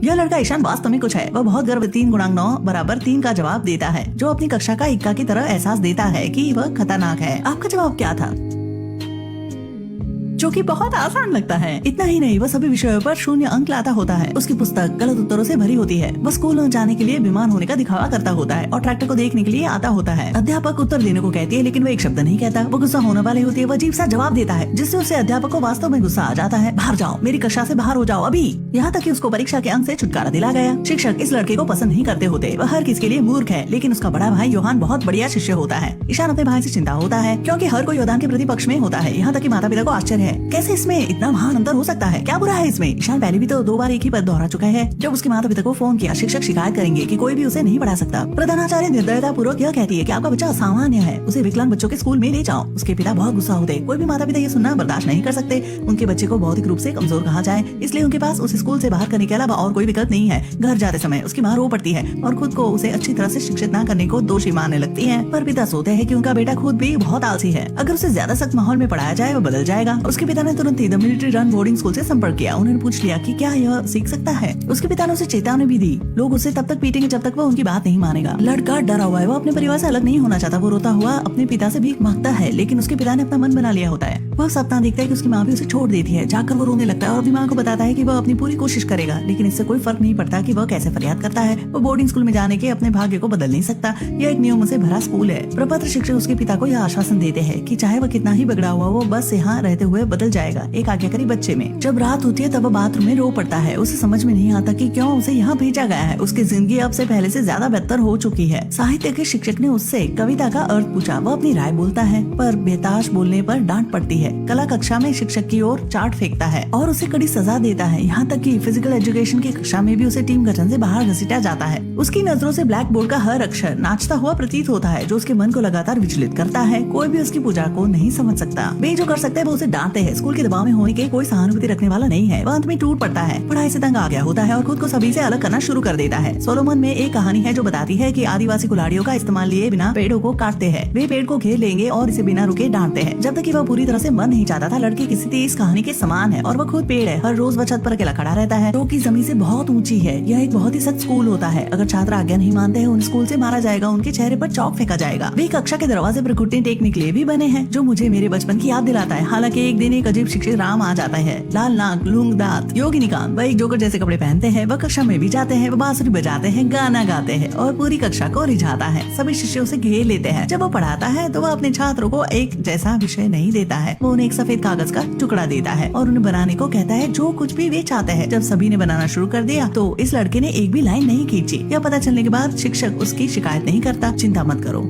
यह लड़का ईशान वास्तव में कुछ है। वह बहुत गर्व 3 × 9 = 3 का जवाब देता है, जो अपनी कक्षा का इक्का की तरह एहसास देता है कि वह खतरनाक है। आपका जवाब क्या था? जो कि बहुत आसान लगता है। इतना ही नहीं, वह सभी विषयों पर 0 अंक लाता होता है। उसकी पुस्तक गलत उत्तरों से भरी होती है। वह स्कूल न जाने के लिए बीमार होने का दिखावा करता होता है और ट्रैक्टर को देखने के लिए आता होता है। अध्यापक उत्तर देने को कहती है, लेकिन वह एक शब्द नहीं कहता। वो गुस्सा होने वाली होती है। वह अजीब सा जवाब देता है, जिससे उसे अध्यापक को वास्तव में गुस्सा आ जाता है। बाहर जाओ, मेरी कक्षा से बाहर हो जाओ अभी। यहाँ तक कि उसको परीक्षा के अंक से छुटकारा दिला गया। शिक्षक इस लड़के को पसंद नहीं करते होते। वह हर किसी के लिए मूर्ख है, लेकिन उसका बड़ा भाई योहान बहुत बढ़िया शिष्य होता है। ईशान अपने भाई से चिंता होता है, क्योंकि हर कोई योहान के प्रतिपक्ष में होता है। यहाँ तक कि माता पिता को आश्चर्य है, कैसे इसमें इतना महान अंतर हो सकता है? क्या बुरा है इसमें? ईशान पहले भी तो 2 बार एक ही पद दोहरा चुका है। जब उसके माता पिता को फोन किया, शिक्षक शिकायत करेंगे कि कोई भी उसे नहीं पढ़ा सकता। प्रधानाचार्य निर्दयता पूर्वक यह कहती है कि आपका बच्चा असामान्य है, उसे विकलांग बच्चों के स्कूल में ले जाओ। उसके पिता बहुत गुस्सा होते। कोई भी माता पिता ये सुनना बर्दाश्त नहीं कर सकते। उनके बच्चे को भौतिक रूप से कमजोर कहा जाए, इसलिए उनके पास उस स्कूल से बाहर करने के अलावा और कोई विकल्प नहीं है। घर जाते समय उसकी माँ रो पड़ती है और खुद को उसे अच्छी तरह से शिक्षित न करने को दोषी मानने लगती है। पर पिता सोचते हैं कि उनका बेटा खुद भी बहुत आलसी है। अगर उसे ज्यादा सख्त माहौल में पढ़ाया जाए, वो बदल जाएगा। उसके पिता ने तुरंत ही the military run boarding school से संपर्क किया। उन्होंने पूछ लिया कि क्या यह सीख सकता है। उसके पिता ने उसे चेतावनी भी दी, लोग उसे तब तक पीटेंगे जब तक वो उनकी बात नहीं मानेगा। लड़का डरा हुआ है, वो अपने परिवार से अलग नहीं होना चाहता। वो रोता हुआ अपने पिता से भीख मांगता है, लेकिन उसके पिता ने अपना मन बना लिया होता है। वह सपना देखता है कि उसकी माँ भी उसे छोड़ देती है। जाकर वो रोने लगता है और अपनी माँ को बताता है कि वह अपनी पूरी कोशिश करेगा, लेकिन इससे कोई फर्क नहीं पड़ता कि वह कैसे फरियाद करता है। वो बोर्डिंग स्कूल में जाने के अपने भाग्य को बदल नहीं सकता। यह एक नियमों से भरा स्कूल है। प्रपत्र शिक्षक उसके पिता को यह आश्वासन देते हैं कि चाहे वह कितना ही बिगड़ा हुआ, वो बस यहाँ रहते हुए बदल जाएगा, एक आज्ञाकारी बच्चे में। जब रात होती है तब वह बाथरूम में रो पड़ता है। उसे समझ में नहीं आता कि क्यों उसे यहाँ भेजा गया है। उसकी जिंदगी अब से पहले से ज्यादा बेहतर हो चुकी है। साहित्य के शिक्षक ने उससे कविता का अर्थ पूछा। वह अपनी राय बोलता है, पर बेताश बोलने पर डांट पड़ती है। कला कक्षा में शिक्षक की ओर चार्ट फेंकता है और उसे कड़ी सजा देता है। यहाँ तक कि फिजिकल एजुकेशन की कक्षा में भी उसे टीम गठन से बाहर घसीटा जाता है। उसकी नजरों से ब्लैक बोर्ड का हर अक्षर नाचता हुआ प्रतीत होता है, जो उसके मन को लगातार विचलित करता है। कोई भी उसकी पूजा को नहीं समझ सकता। वे जो कर सकते हैं वो उसे डांटते हैं। स्कूल के दबाव में होने के कोई सहानुभूति रखने वाला नहीं है। वह अंत में टूट पड़ता है, पढ़ाई से तंग आ गया होता है और खुद को सभी से अलग करना शुरू कर देता है। सोलोमन में एक कहानी है जो बताती है कि आदिवासी कुल्हाड़ियों का इस्तेमाल लिए बिना पेड़ों को काटते हैं। वे पेड़ को घेर लेंगे और इसे बिना रुके डांटते हैं। जब तक कि वह पूरी तरह से मर नहीं जाता था। लड़की की स्थिति इस कहानी के समान है और वह खुद पेड़ है। हर रोज वह छत पर अकेला खड़ा रहता है, जो कि जमीन से बहुत ऊंची है। यह एक बहुत ही सख्त स्कूल होता है। अगर छात्र आज्ञा नहीं मानते हैं, उन स्कूल से मारा जाएगा, उनके चेहरे पर चौक फेंका जाएगा। वे कक्षा के दरवाजे पर घुटने टेकने के लिए भी बने हैं, जो मुझे मेरे बचपन की याद दिलाता है। हालांकि एक दिन एक अजीब शिक्षक राम आ जाता है। लाल नाक, लूंग दांत, योगिनी कान। वह एक जोकर जैसे कपड़े पहनते हैं। वह कक्षा में भी जाते हैं। वह बांसुरी बजाते हैं, गाना गाते हैं और पूरी कक्षा को रिझाता है। सभी शिष्य उसे घेर लेते हैं। जब वो पढ़ाता है तो वह अपने छात्रों को एक जैसा विषय नहीं देता है। वो उन्हें एक सफेद कागज का टुकड़ा देता है और उन्हें बनाने को कहता है जो कुछ भी वे चाहते हैं। जब सभी ने बनाना शुरू कर दिया तो इस लड़के ने एक भी लाइन नहीं खींची। यह पता चलने के बाद शिक्षक उसकी शिकायत नहीं करता। चिंता मत करो,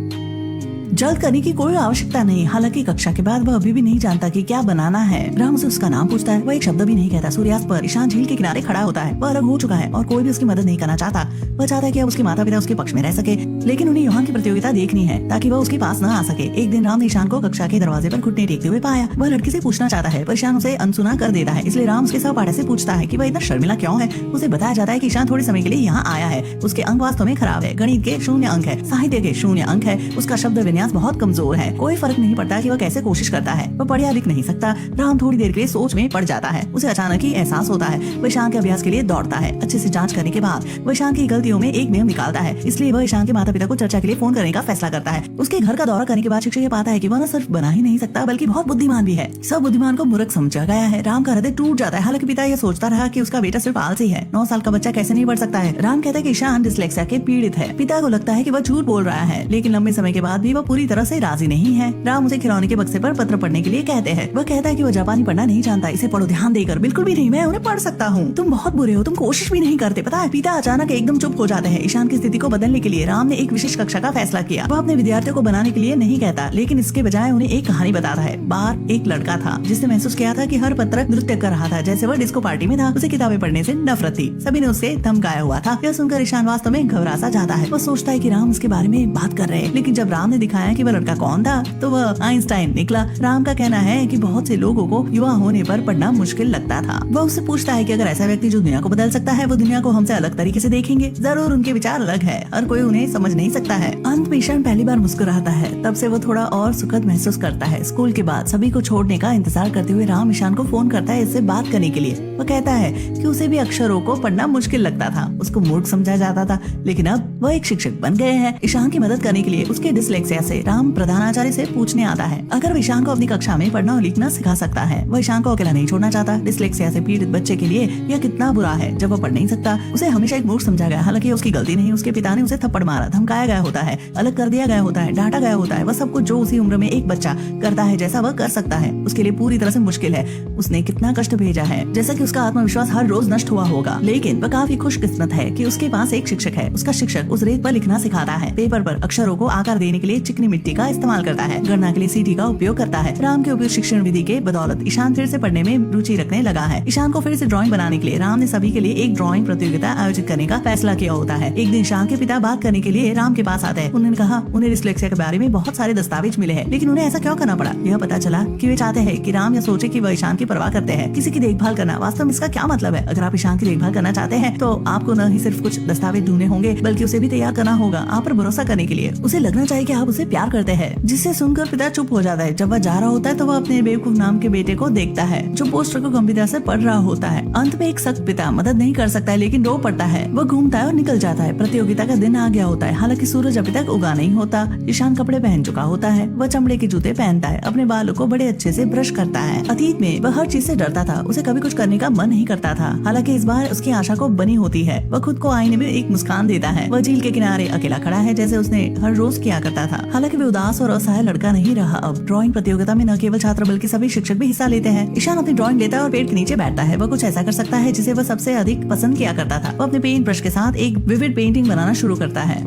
जल्द करने की कोई आवश्यकता नहीं। हालांकि कक्षा के बाद वह अभी भी नहीं जानता कि क्या बनाना है। राम से उसका नाम पूछता है। वह एक शब्द भी नहीं कहता। सूर्यास्त पर ईशान झील के किनारे खड़ा होता है। वह अलग हो चुका है और कोई भी उसकी मदद नहीं करना चाहता। वह चाहता है कि अब उसके माता पिता उसके पक्ष में रह सके, लेकिन उन्हें योहान की प्रतियोगिता देखनी है ताकि वह उसके पास न आ सके। एक दिन राम ने ईशान को कक्षा के दरवाजे पर घुटने टेकते हुए पाया। वह लड़की से पूछना चाहता है, पर ईशान उसे अनसुना कर देता है। इसलिए राम उसके सहपाठी से पूछता है कि वह इतना शर्मिला क्यों है। उसे बताया जाता है कि ईशान थोड़े समय के लिए यहाँ आया है। उसके अंक वास्तव में खराब है। गणित के 0 अंक है, साहित्य के 0 अंक है। उसका शब्द विन्यास बहुत कमजोर है। कोई फर्क नहीं पड़ता कि वह कैसे कोशिश करता है। वह पढ़ या लिख नहीं सकता। राम थोड़ी देर के लिए सोच में पड़ जाता है। उसे अचानक ही एहसास होता है। वह ईशान के अभ्यास के लिए दौड़ता है। अच्छे से जांच करने के बाद वह ईशान की गलतियों में एक नियम निकालता है। इसलिए वह ईशान के माता पिता को चर्चा के लिए फोन करने का फैसला करता है। उसके घर का दौरा करने के बाद शिक्षक ये पाता है कि वह न सिर्फ बना ही नहीं सकता बल्कि बहुत बुद्धिमान भी है। सब बुद्धिमान को मूर्ख समझा गया है। राम का हृदय टूट जाता है। हालांकि पिता यह सोचता रहा कि उसका बेटा सिर्फ आलसी है। 9 साल का बच्चा कैसे नहीं पढ़ सकता है। राम कहता है कि ईशान डिस्लेक्सिया के पीड़ित है। पिता को लगता है कि वह झूठ बोल रहा है, लेकिन लंबे समय के बाद भी वह पूरी तरह से राजी नहीं है। राम उसे खिलौने के बक्से पर पत्र पढ़ने के लिए कहते हैं। वह कहता है कि वह जापानी पढ़ना नहीं जानता। इसे पढ़ो ध्यान देकर। बिल्कुल भी नहीं, मैं उन्हें पढ़ सकता हूँ। तुम बहुत बुरे हो, तुम कोशिश भी नहीं करते। पता है, पिता अचानक एकदम चुप हो जाते हैं। ईशान की स्थिति को बदलने के लिए राम ने एक विशेष कक्षा का फैसला किया। वह अपने विद्यार्थियों को बनाने के लिए नहीं कहता, लेकिन इसके बजाय उन्हें एक कहानी बताता है। बार एक लड़का था जिसने महसूस किया था कि हर पत्रक नृत्य कर रहा था जैसे वह डिस्को पार्टी में था। उसे किताबें पढ़ने से नफरत थी। सभी ने उसे धमकाया हुआ था। यह सुनकर ईशान वास्तव में घबरा सा जाता है। वह सोचता है कि राम उसके बारे में बात कर रहे हैं, लेकिन जब राम ने दिखाया दिखाया कि वह लड़का कौन था, तो वह आइंस्टाइन निकला। राम का कहना है कि बहुत से लोगों को युवा होने पर पढ़ना मुश्किल लगता था। वह उससे पूछता है कि अगर ऐसा व्यक्ति जो दुनिया को बदल सकता है वो दुनिया को हमसे अलग तरीके से देखेंगे। जरूर उनके विचार अलग है, हर कोई उन्हें समझ नहीं सकता है। अंत में ईशान पहली बार मुस्कुराता है, तब से वो थोड़ा और सुखद महसूस करता है। स्कूल के बाद सभी को छोड़ने का इंतजार करते हुए राम ईशान को फोन करता है इससे बात करने के लिए। वह कहता है कि उसे भी अक्षरों को पढ़ना मुश्किल लगता था, उसको मूर्ख समझा जाता था, लेकिन अब वह एक शिक्षक बन गए हैं। ईशान की मदद करने के लिए उसके डिसलेक्सिया से राम प्रधानाचार्य से पूछने आता है अगर वह ईशान को अपनी कक्षा में पढ़ना और लिखना सिखा सकता है। वह ईशान को अकेला नहीं छोड़ना चाहता। डिसलेक्सिया से पीड़ित बच्चे के लिए यह कितना बुरा है जब वह पढ़ नहीं सकता। उसे हमेशा एक मूर्ख समझा गया, हालांकि उसकी गलती नहीं। उसके पिता ने उसे थप्पड़ मारा, धमकाया गया होता है, अलग कर दिया गया होता है, डांटा गया होता है। वह सब कुछ जो उसी उम्र में एक बच्चा करता है जैसा वह कर सकता है, उसके लिए पूरी तरह से मुश्किल है। उसने कितना कष्ट भेजा है, जैसा कि उसका आत्मविश्वास हर रोज नष्ट हुआ होगा। लेकिन वह काफी खुशकिस्मत है कि उसके पास एक शिक्षक है। उसका शिक्षक उस रेत पर लिखना सिखाता है, पेपर पर अक्षरों को आकार देने के लिए चिकनी मिट्टी का इस्तेमाल करता है, गणना के लिए सीटी का उपयोग करता है। राम के उपयुक्त शिक्षण विधि के बदौलत ईशान फिर से पढ़ने में रुचि रखने लगा है। ईशान को फिर से ड्राइंग बनाने के लिए राम ने सभी के लिए एक ड्राइंग प्रतियोगिता आयोजित करने का फैसला किया होता है। एक दिन ईशान के पिता बात करने के लिए राम के पास आते हैं। उन्होंने कहा उन्हें डिसलेक्सिया के बारे में बहुत सारे दस्तावेज मिले हैं, लेकिन उन्हें ऐसा क्यों करना पड़ा। यह पता चला कि वे चाहते हैं कि राम यह सोचे कि वह ईशान की परवाह करते हैं। किसी की देखभाल करना वास्तव में इसका क्या मतलब है। अगर आप ईशान की देखभाल करना चाहते हैं तो आपको न ही सिर्फ कुछ दस्तावेज ढूंढने होंगे, बल्कि उसे भी तैयार करना होगा आप पर भरोसा करने के लिए। उसे लगना चाहिए कि आप उसे प्यार करते हैं। जिससे सुनकर पिता चुप हो जाता है। जब वह जा रहा होता है तो वह अपने बेवकूफ नाम के बेटे को देखता है जो पोस्टर को गंभीरता से पढ़ रहा होता है। अंत में एक सख्त पिता मदद नहीं कर सकता है, लेकिन रो पड़ता है। वह घूमता है और निकल जाता है। प्रतियोगिता का दिन आ गया होता है, हालांकि सूरज अभी तक उगा नहीं होता। ईशान कपड़े पहन चुका होता है, वह चमड़े के जूते पहनता है, अपने बालों को बड़े अच्छे से ब्रश करता है। अतीत में वह हर चीज से डरता था, उसे कभी कुछ करने का मन नहीं करता था। हालांकि इस बार उसकी आशा को बनी होती है। वह खुद को आईने में एक मुस्कान देता है। वह झील के किनारे अकेला खड़ा है जैसे उसने हर रोज किया करता था। हालांकि वह उदास और असहाय लड़का नहीं रहा। अब ड्राइंग प्रतियोगिता में न केवल छात्र बल्कि सभी शिक्षक भी हिस्सा लेते हैं। ईशान अपनी ड्राइंग लेता है और पेड़ के नीचे बैठता है। वह कुछ ऐसा कर सकता है जिसे वह सबसे अधिक पसंद किया करता था। वह अपने पेंट ब्रश के साथ एक विविड पेंटिंग बनाना शुरू करता है।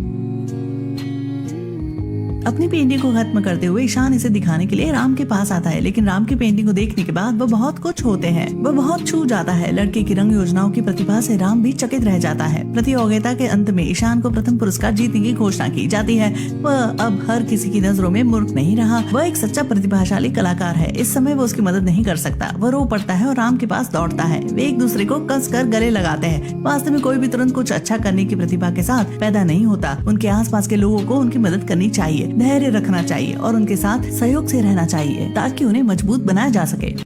अपनी पेंटिंग को खत्म करते हुए ईशान इसे दिखाने के लिए राम के पास आता है, लेकिन राम की पेंटिंग को देखने के बाद वह बहुत कुछ होते हैं। वह बहुत छू जाता है। लड़के की रंग योजनाओं की प्रतिभा से राम भी चकित रह जाता है। प्रतियोगिता के अंत में ईशान को प्रथम पुरस्कार जीतने की घोषणा की जाती है। वह अब हर किसी की नजरों में मूर्ख नहीं रहा। वह एक सच्चा प्रतिभाशाली कलाकार है। इस समय वो उसकी मदद नहीं कर सकता। वह रो पड़ता है और राम के पास दौड़ता है। वे एक दूसरे को कस कर गले लगाते हैं। वास्तव में कोई भी तुरंत कुछ अच्छा करने की प्रतिभा के साथ पैदा नहीं होता। उनके आसपास के लोगों को उनकी मदद करनी चाहिए, धैर्य रखना चाहिए और उनके साथ सहयोग से रहना चाहिए ताकि उन्हें मजबूत बनाया जा सके।